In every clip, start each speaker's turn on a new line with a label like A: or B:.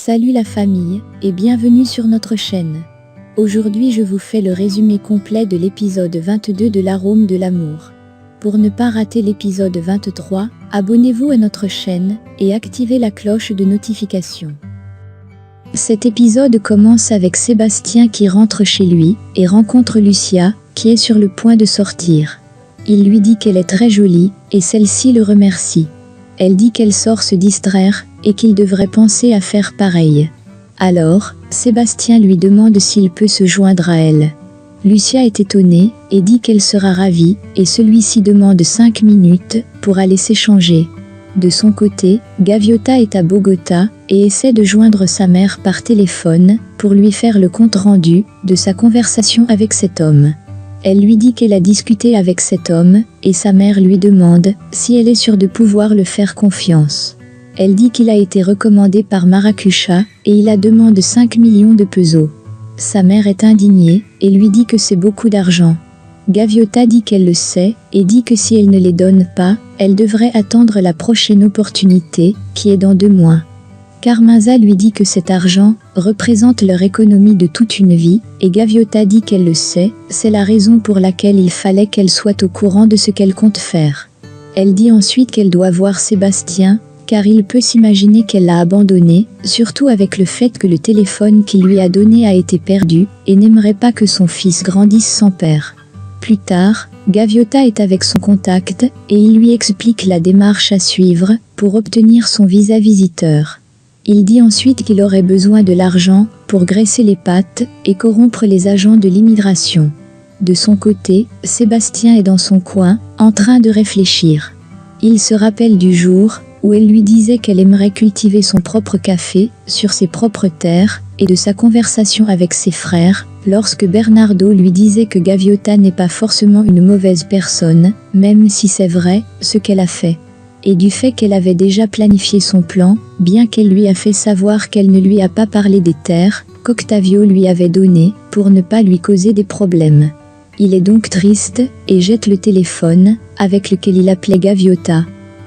A: Salut la famille, et bienvenue sur notre chaîne. Aujourd'hui je vous fais le résumé complet de l'épisode 22 de l'Arôme de l'amour. Pour ne pas rater l'épisode 23, abonnez-vous à notre chaîne et activez la cloche de notification. Cet épisode commence avec Sébastien qui rentre chez lui et rencontre Lucia, qui est sur le point de sortir. Il lui dit qu'elle est très jolie, et celle-ci le remercie. Elle dit qu'elle sort se distraire, et qu'il devrait penser à faire pareil. Alors, Sébastien lui demande s'il peut se joindre à elle. Lucia est étonnée, et dit qu'elle sera ravie, et celui-ci demande 5 minutes, pour aller s'échanger. De son côté, Gaviota est à Bogota, et essaie de joindre sa mère par téléphone, pour lui faire le compte-rendu, de sa conversation avec cet homme. Elle lui dit qu'elle a discuté avec cet homme, et sa mère lui demande si elle est sûre de pouvoir le faire confiance. Elle dit qu'il a été recommandé par Maracuja, et il la demande 5 millions de pesos. Sa mère est indignée, et lui dit que c'est beaucoup d'argent. Gaviota dit qu'elle le sait, et dit que si elle ne les donne pas, elle devrait attendre la prochaine opportunité, qui est dans 2 mois. Carmenza lui dit que cet argent représente leur économie de toute une vie, et Gaviota dit qu'elle le sait, c'est la raison pour laquelle il fallait qu'elle soit au courant de ce qu'elle compte faire. Elle dit ensuite qu'elle doit voir Sébastien, car il peut s'imaginer qu'elle l'a abandonné, surtout avec le fait que le téléphone qu'il lui a donné a été perdu, et n'aimerait pas que son fils grandisse sans père. Plus tard, Gaviota est avec son contact, et il lui explique la démarche à suivre, pour obtenir son visa visiteur. Il dit ensuite qu'il aurait besoin de l'argent pour graisser les pattes et corrompre les agents de l'immigration. De son côté, Sébastien est dans son coin, en train de réfléchir. Il se rappelle du jour où elle lui disait qu'elle aimerait cultiver son propre café sur ses propres terres et de sa conversation avec ses frères, lorsque Bernardo lui disait que Gaviota n'est pas forcément une mauvaise personne, même si c'est vrai ce qu'elle a fait. Et du fait qu'elle avait déjà planifié son plan, bien qu'elle lui a fait savoir qu'elle ne lui a pas parlé des terres qu'Octavio lui avait données, pour ne pas lui causer des problèmes. Il est donc triste, et jette le téléphone, avec lequel il appelait Gaviota.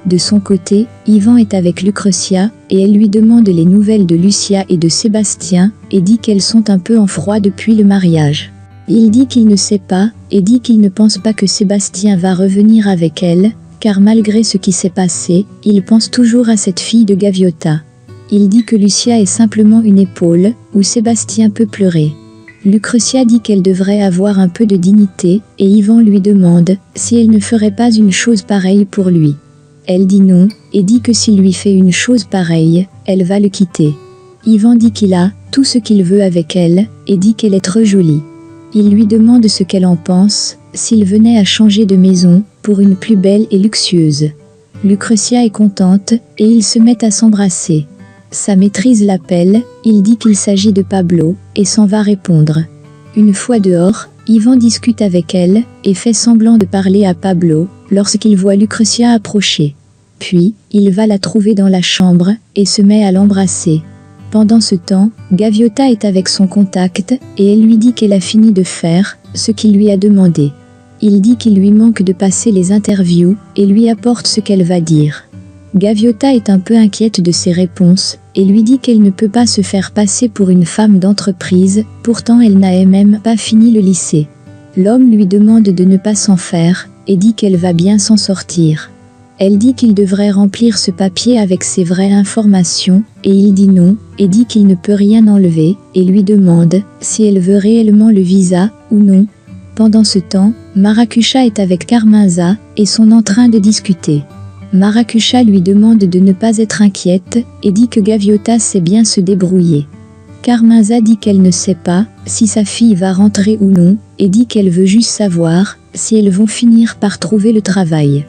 A: De son côté, Ivan est avec Lucrecia, et elle lui demande les nouvelles de Lucia et de Sébastien, et dit qu'elles sont un peu en froid depuis le mariage. Il dit qu'il ne sait pas, et dit qu'il ne pense pas que Sébastien va revenir avec elle, car malgré ce qui s'est passé, il pense toujours à cette fille de Gaviota. Il dit que Lucia est simplement une épaule, où Sébastien peut pleurer. Lucrecia dit qu'elle devrait avoir un peu de dignité, et Ivan lui demande si elle ne ferait pas une chose pareille pour lui. Elle dit non, et dit que s'il lui fait une chose pareille, elle va le quitter. Ivan dit qu'il a tout ce qu'il veut avec elle, et dit qu'elle est trop jolie. Il lui demande ce qu'elle en pense, s'il venait à changer de maison, pour une plus belle et luxueuse. Lucrecia est contente, et ils se mettent à s'embrasser. Sa maîtrise l'appelle, il dit qu'il s'agit de Pablo, et s'en va répondre. Une fois dehors, Ivan discute avec elle, et fait semblant de parler à Pablo, lorsqu'il voit Lucrecia approcher. Puis, il va la trouver dans la chambre, et se met à l'embrasser. Pendant ce temps, Gaviota est avec son contact, et elle lui dit qu'elle a fini de faire ce qu'il lui a demandé. Il dit qu'il lui manque de passer les interviews, et lui apporte ce qu'elle va dire. Gaviota est un peu inquiète de ses réponses, et lui dit qu'elle ne peut pas se faire passer pour une femme d'entreprise, pourtant elle n'a même pas fini le lycée. L'homme lui demande de ne pas s'en faire, et dit qu'elle va bien s'en sortir. Elle dit qu'il devrait remplir ce papier avec ses vraies informations, et il dit non, et dit qu'il ne peut rien enlever, et lui demande si elle veut réellement le visa, ou non. Pendant ce temps, Maracuja est avec Carmenza, et sont en train de discuter. Maracuja lui demande de ne pas être inquiète, et dit que Gaviota sait bien se débrouiller. Carmenza dit qu'elle ne sait pas si sa fille va rentrer ou non, et dit qu'elle veut juste savoir si elles vont finir par trouver le travail.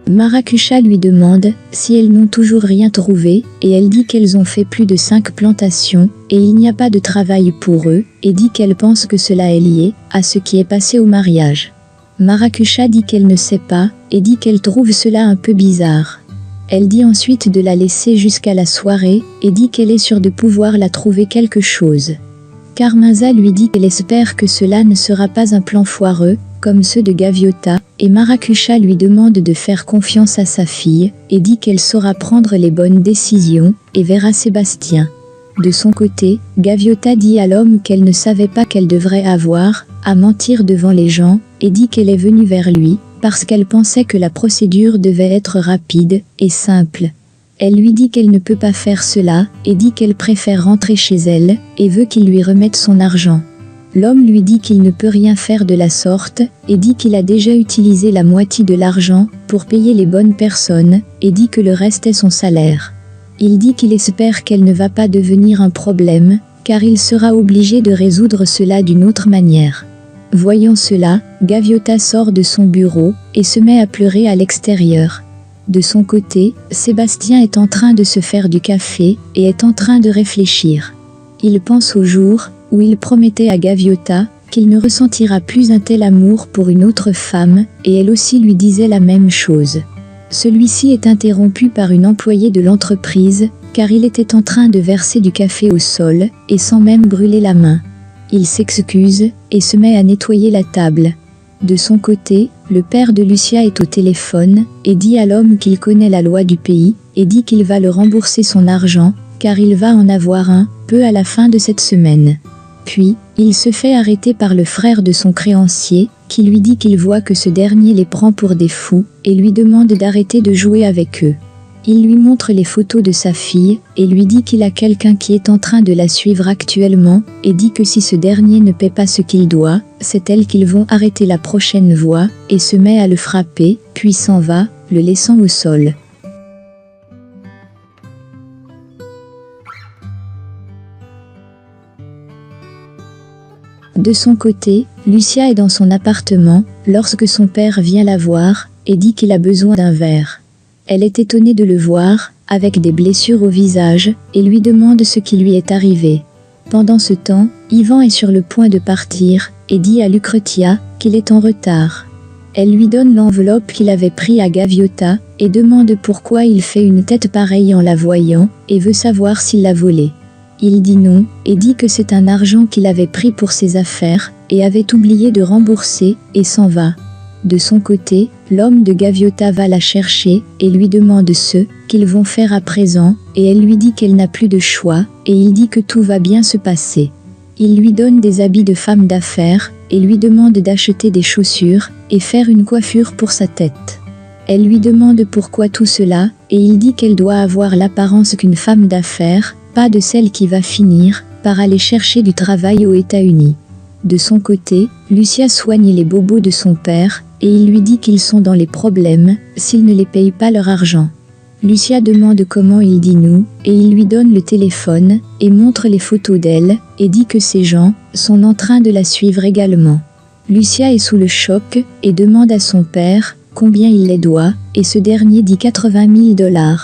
A: Maracuja lui demande si elles n'ont toujours rien trouvé, et elle dit qu'elles ont fait plus de 5 plantations, et il n'y a pas de travail pour eux, et dit qu'elle pense que cela est lié à ce qui est passé au mariage. Maracuja dit qu'elle ne sait pas, et dit qu'elle trouve cela un peu bizarre. Elle dit ensuite de la laisser jusqu'à la soirée, et dit qu'elle est sûre de pouvoir la trouver quelque chose. Carmenza lui dit qu'elle espère que cela ne sera pas un plan foireux, comme ceux de Gaviota, et Maracuja lui demande de faire confiance à sa fille, et dit qu'elle saura prendre les bonnes décisions, et verra Sébastien. De son côté, Gaviota dit à l'homme qu'elle ne savait pas qu'elle devrait avoir à mentir devant les gens, et dit qu'elle est venue vers lui, parce qu'elle pensait que la procédure devait être rapide et simple. Elle lui dit qu'elle ne peut pas faire cela, et dit qu'elle préfère rentrer chez elle, et veut qu'il lui remette son argent. L'homme lui dit qu'il ne peut rien faire de la sorte, et dit qu'il a déjà utilisé la moitié de l'argent pour payer les bonnes personnes, et dit que le reste est son salaire. Il dit qu'il espère qu'elle ne va pas devenir un problème, car il sera obligé de résoudre cela d'une autre manière. Voyant cela, Gaviota sort de son bureau et se met à pleurer à l'extérieur. De son côté, Sébastien est en train de se faire du café et est en train de réfléchir. Il pense au jour où il promettait à Gaviota qu'il ne ressentira plus un tel amour pour une autre femme, et elle aussi lui disait la même chose. Celui-ci est interrompu par une employée de l'entreprise, car il était en train de verser du café au sol, et sans même brûler la main. Il s'excuse et se met à nettoyer la table. De son côté, le père de Lucia est au téléphone et dit à l'homme qu'il connaît la loi du pays et dit qu'il va le rembourser son argent, car il va en avoir un peu à la fin de cette semaine. Puis, il se fait arrêter par le frère de son créancier, qui lui dit qu'il voit que ce dernier les prend pour des fous et lui demande d'arrêter de jouer avec eux. Il lui montre les photos de sa fille et lui dit qu'il a quelqu'un qui est en train de la suivre actuellement et dit que si ce dernier ne paie pas ce qu'il doit, c'est elle qu'ils vont arrêter la prochaine fois, et se met à le frapper, puis s'en va, le laissant au sol. De son côté, Lucia est dans son appartement lorsque son père vient la voir et dit qu'il a besoin d'un verre. Elle est étonnée de le voir, avec des blessures au visage, et lui demande ce qui lui est arrivé. Pendant ce temps, Ivan est sur le point de partir, et dit à Lucretia qu'il est en retard. Elle lui donne l'enveloppe qu'il avait prise à Gaviota, et demande pourquoi il fait une tête pareille en la voyant, et veut savoir s'il l'a volée. Il dit non, et dit que c'est un argent qu'il avait pris pour ses affaires, et avait oublié de rembourser, et s'en va. De son côté, l'homme de Gaviota va la chercher et lui demande ce qu'ils vont faire à présent, et elle lui dit qu'elle n'a plus de choix, et il dit que tout va bien se passer. Il lui donne des habits de femme d'affaires, et lui demande d'acheter des chaussures, et faire une coiffure pour sa tête. Elle lui demande pourquoi tout cela, et il dit qu'elle doit avoir l'apparence qu'une femme d'affaires, pas de celle qui va finir par aller chercher du travail aux États-Unis. De son côté, Lucia soigne les bobos de son père, et il lui dit qu'ils sont dans les problèmes s'il ne les paye pas leur argent. Lucia demande comment il dit nous, et il lui donne le téléphone, et montre les photos d'elle, et dit que ces gens sont en train de la suivre également. Lucia est sous le choc, et demande à son père combien il les doit, et ce dernier dit 80 000 $.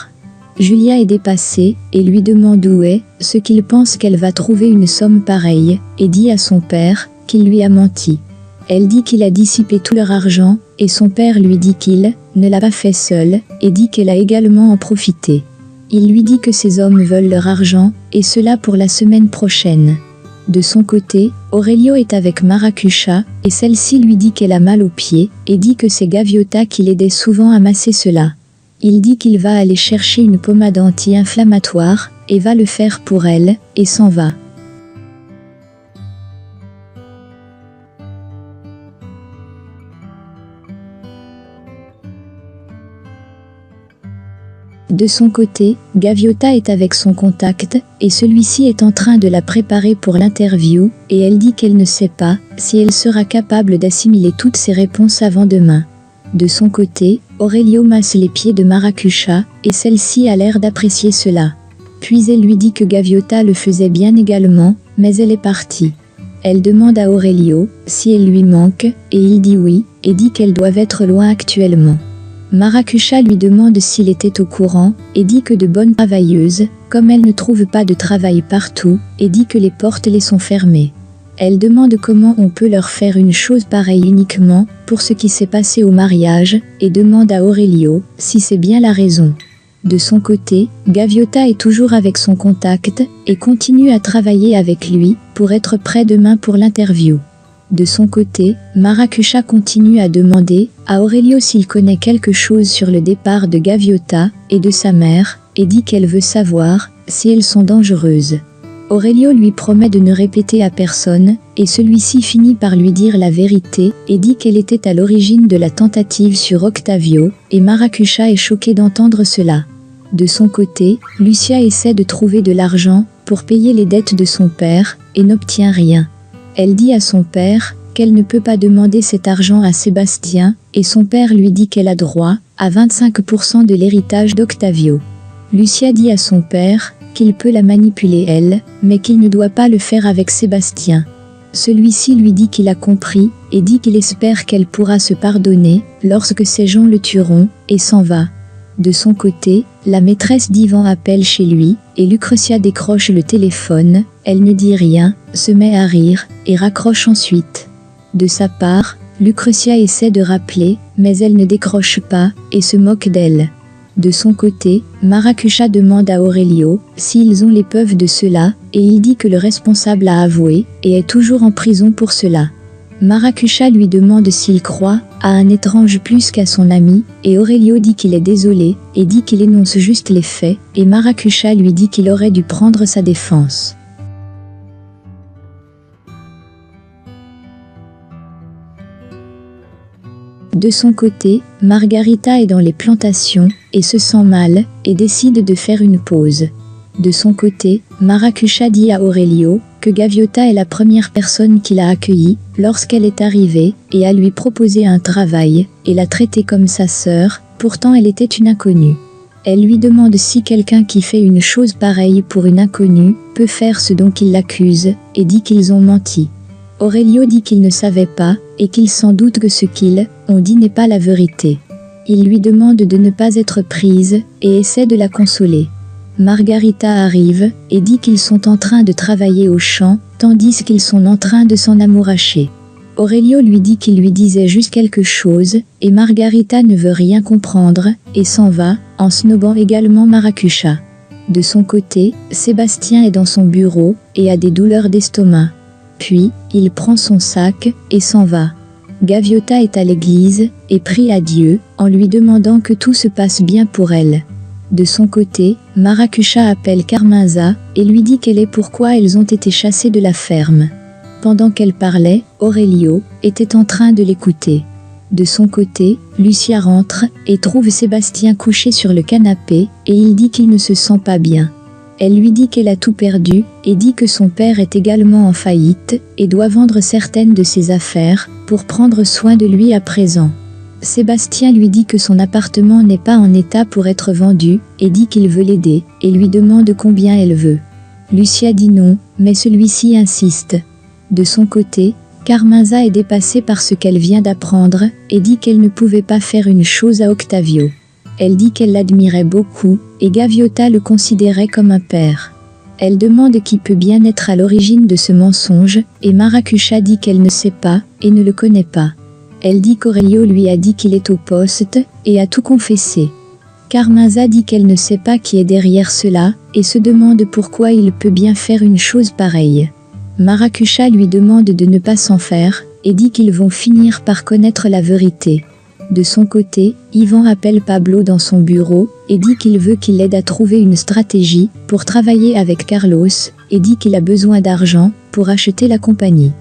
A: Julia est dépassée, et lui demande où est ce qu'il pense qu'elle va trouver une somme pareille, et dit à son père qu'il lui a menti. Elle dit qu'il a dissipé tout leur argent, et son père lui dit qu'il ne l'a pas fait seul, et dit qu'elle a également en profité. Il lui dit que ces hommes veulent leur argent, et cela pour la semaine prochaine. De son côté, Aurelio est avec Maracucha, et celle-ci lui dit qu'elle a mal aux pieds, et dit que c'est Gaviota qui l'aidait souvent à masser cela. Il dit qu'il va aller chercher une pommade anti-inflammatoire, et va le faire pour elle, et s'en va. De son côté, Gaviota est avec son contact, et celui-ci est en train de la préparer pour l'interview, et elle dit qu'elle ne sait pas si elle sera capable d'assimiler toutes ses réponses avant demain. De son côté, Aurelio masse les pieds de Maracucha, et celle-ci a l'air d'apprécier cela. Puis elle lui dit que Gaviota le faisait bien également, mais elle est partie. Elle demande à Aurelio si elle lui manque, et il dit oui, et dit qu'elles doivent être loin actuellement. Maracucha lui demande s'il était au courant, et dit que de bonnes travailleuses, comme elle ne trouve pas de travail partout, et dit que les portes les sont fermées. Elle demande comment on peut leur faire une chose pareille uniquement pour ce qui s'est passé au mariage, et demande à Aurelio si c'est bien la raison. De son côté, Gaviota est toujours avec son contact, et continue à travailler avec lui pour être prêt demain pour l'interview. De son côté, Maracucha continue à demander à Aurelio s'il connaît quelque chose sur le départ de Gaviota et de sa mère, et dit qu'elle veut savoir si elles sont dangereuses. Aurelio lui promet de ne répéter à personne, et celui-ci finit par lui dire la vérité, et dit qu'elle était à l'origine de la tentative sur Octavio, et Maracucha est choquée d'entendre cela. De son côté, Lucia essaie de trouver de l'argent pour payer les dettes de son père, et n'obtient rien. Elle dit à son père qu'elle ne peut pas demander cet argent à Sébastien, et son père lui dit qu'elle a droit à 25% de l'héritage d'Octavio. Lucia dit à son père qu'il peut la manipuler elle, mais qu'il ne doit pas le faire avec Sébastien. Celui-ci lui dit qu'il a compris, et dit qu'il espère qu'elle pourra se pardonner lorsque ces gens le tueront, et s'en va. De son côté, la maîtresse d'Ivan appelle chez lui, et Lucretia décroche le téléphone, elle ne dit rien, se met à rire, et raccroche ensuite. De sa part, Lucretia essaie de rappeler, mais elle ne décroche pas, et se moque d'elle. De son côté, Maracucha demande à Aurelio s'ils ont les preuves de cela, et il dit que le responsable a avoué, et est toujours en prison pour cela. Maracucha lui demande s'il croit à un étrange plus qu'à son ami, et Aurelio dit qu'il est désolé, et dit qu'il énonce juste les faits, et Maracucha lui dit qu'il aurait dû prendre sa défense. De son côté, Margarita est dans les plantations, et se sent mal, et décide de faire une pause. De son côté, Maracucha dit à Aurelio que Gaviota est la première personne qu'il a accueillie lorsqu'elle est arrivée, et a lui proposé un travail, et l'a traitée comme sa sœur, pourtant elle était une inconnue. Elle lui demande si quelqu'un qui fait une chose pareille pour une inconnue peut faire ce dont il l'accuse, et dit qu'ils ont menti. Aurelio dit qu'il ne savait pas, et qu'il s'en doute que ce qu'ils ont dit n'est pas la vérité. Il lui demande de ne pas être prise, et essaie de la consoler. Margarita arrive, et dit qu'ils sont en train de travailler au champ, tandis qu'ils sont en train de s'en amouracher. Aurelio lui dit qu'il lui disait juste quelque chose, et Margarita ne veut rien comprendre, et s'en va, en snobant également Maracucha. De son côté, Sébastien est dans son bureau, et a des douleurs d'estomac. Puis, il prend son sac, et s'en va. Gaviota est à l'église, et prie à Dieu, en lui demandant que tout se passe bien pour elle. De son côté, Maracucha appelle Carmenza, et lui dit qu'elle est pourquoi elles ont été chassées de la ferme. Pendant qu'elle parlait, Aurelio était en train de l'écouter. De son côté, Lucia rentre, et trouve Sébastien couché sur le canapé, et il dit qu'il ne se sent pas bien. Elle lui dit qu'elle a tout perdu, et dit que son père est également en faillite, et doit vendre certaines de ses affaires, pour prendre soin de lui à présent. Sébastien lui dit que son appartement n'est pas en état pour être vendu, et dit qu'il veut l'aider, et lui demande combien elle veut. Lucia dit non, mais celui-ci insiste. De son côté, Carmenza est dépassée par ce qu'elle vient d'apprendre, et dit qu'elle ne pouvait pas faire une chose à Octavio. Elle dit qu'elle l'admirait beaucoup, et Gaviota le considérait comme un père. Elle demande qui peut bien être à l'origine de ce mensonge, et Maracucha dit qu'elle ne sait pas, et ne le connaît pas. Elle dit qu'Aurelio lui a dit qu'il est au poste, et a tout confessé. Carmenza dit qu'elle ne sait pas qui est derrière cela, et se demande pourquoi il peut bien faire une chose pareille. Maracucha lui demande de ne pas s'en faire, et dit qu'ils vont finir par connaître la vérité. De son côté, Ivan appelle Pablo dans son bureau, et dit qu'il veut qu'il l'aide à trouver une stratégie pour travailler avec Carlos, et dit qu'il a besoin d'argent pour acheter la compagnie.